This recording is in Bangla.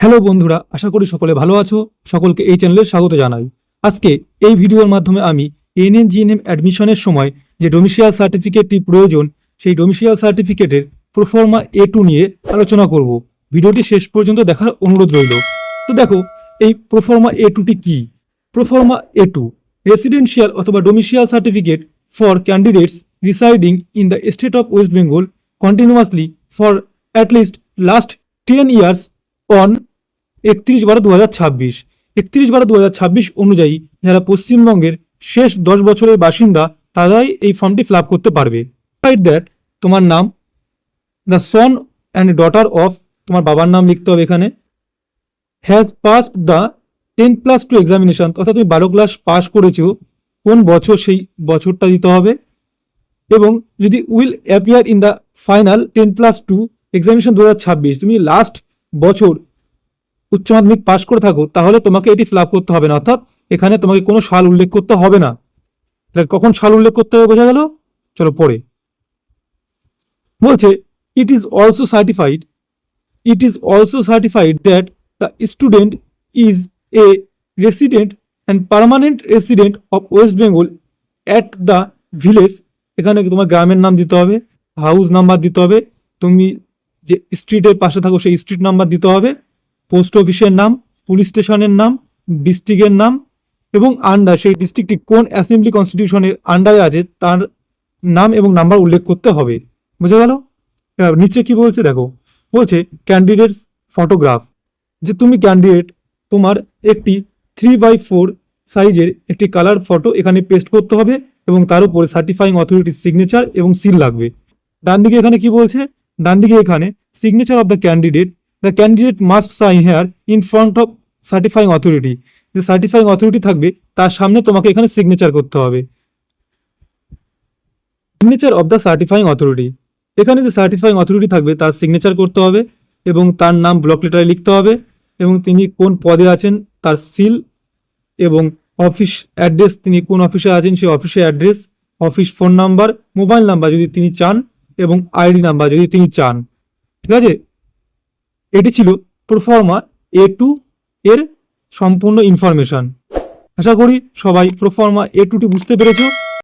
হ্যালো বন্ধুরা, আশা করি সকলে ভালো আছো। সকলকে এই চ্যানেলে স্বাগত জানাই। আজকে এই ভিডিওর মাধ্যমে আমি এনএন-জিএনএম অ্যাডমিশনের সময় যে ডোমিসিয়াল সার্টিফিকেটটি প্রয়োজন, সেই ডোমিসিয়াল সার্টিফিকেটের প্রোফর্মা A2 নিয়ে আলোচনা করব। ভিডিওটি শেষ পর্যন্ত দেখার অনুরোধ রইল। তো দেখো, এই প্রোফর্মা A2টি কি? প্রোফর্মা A2 রেসিডেন্সিয়াল অথবা domicile certificate for candidates residing in the state of West Bengal continuously for at least last 10 years on 31/12/2026 অনুযায়ী যারা পশ্চিমবঙ্গের শেষ 10 বছরের বাসিন্দা তারাই এই ফর্মটি ফিল আপ করতে পারবে। রাইট দ্যাট তোমার নাম, the son and daughter of, তোমার বাবার নাম লিখতে হবে এখানে, হ্যাজ পাসড দ্য 10+2 এক্সামিনেশন, অর্থাৎ তুমি 12 ক্লাস পাস করেছো, কোন বছর সেই বছরটা দিতে হবে। এবং যদি will appear in the final 10+2 examination 2026, তুমি লাস্ট বছর উচ্চ মাধ্যমিক পাশ করে থাকো তাহলে তোমাকে এটি ফিল আপ করতে হবে না, অর্থাৎ এখানে তোমাকে কোনো সাল উল্লেখ করতে হবে না। কখন সাল উল্লেখ করতে হবে বোঝা গেল? চলো পরে বলছে it is also certified that the student is a resident and permanent resident of West Bengal at the village. এখানে তোমার গ্রামের নাম দিতে হবে, হাউস নাম্বার দিতে হবে, তুমি যে স্ট্রিটের পাশে থাকো সেই স্ট্রিট নাম্বার দিতে হবে, পোস্ট অফিসের নাম, পুলিশ স্টেশনের নাম, ডিস্ট্রিক্টের নাম এবং আন্ডার, সেই ডিস্ট্রিক্টটি কোন অ্যাসেম্বলি কনস্টিটিউশনের আন্ডারে আছে তার নাম এবং নাম্বার উল্লেখ করতে হবে। বুঝা গেল? এবার নিচে কি বলছে দেখো, বলছে ক্যান্ডিডেটস ফটোগ্রাফ, যে তুমি ক্যান্ডিডেট, তোমার একটি 3x4 সাইজের একটি কালার ফটো এখানে পেস্ট করতে হবে এবং তার উপরে সার্টিফাইং অথরিটির সিগনেচার এবং সিল লাগবে। ডান দিকে এখানে কি বলছে, ডান দিকে এখানে signature of the candidate must sign here in front of certifying authority, যে সার্টিফাইং অথরিটি থাকবে তার সামনে তোমাকে এখানে সিগনেচার করতে হবে। Signature of the certifying authority, এখানে যে সার্টিফাইং অথরিটি থাকবে তার সিগনেচার করতে হবে এবং তার নাম ব্লক লেটারে লিখতে হবে এবং তিনি কোন পদে আছেন তার সিল এবং অফিস অ্যাড্রেস, তিনি কোন অফিসে আছেন সেই অফিসের address, office phone number, mobile number যদি তিনি চান এবং আইডি নাম্বার যদি তিনি চান। ঠিক আছে, এটি ছিল প্রোফর্মা A2 এর সম্পূর্ণ ইনফরমেশন। আশা করি সবাই প্রোফর্মা A2টি বুঝতে পেরেছো।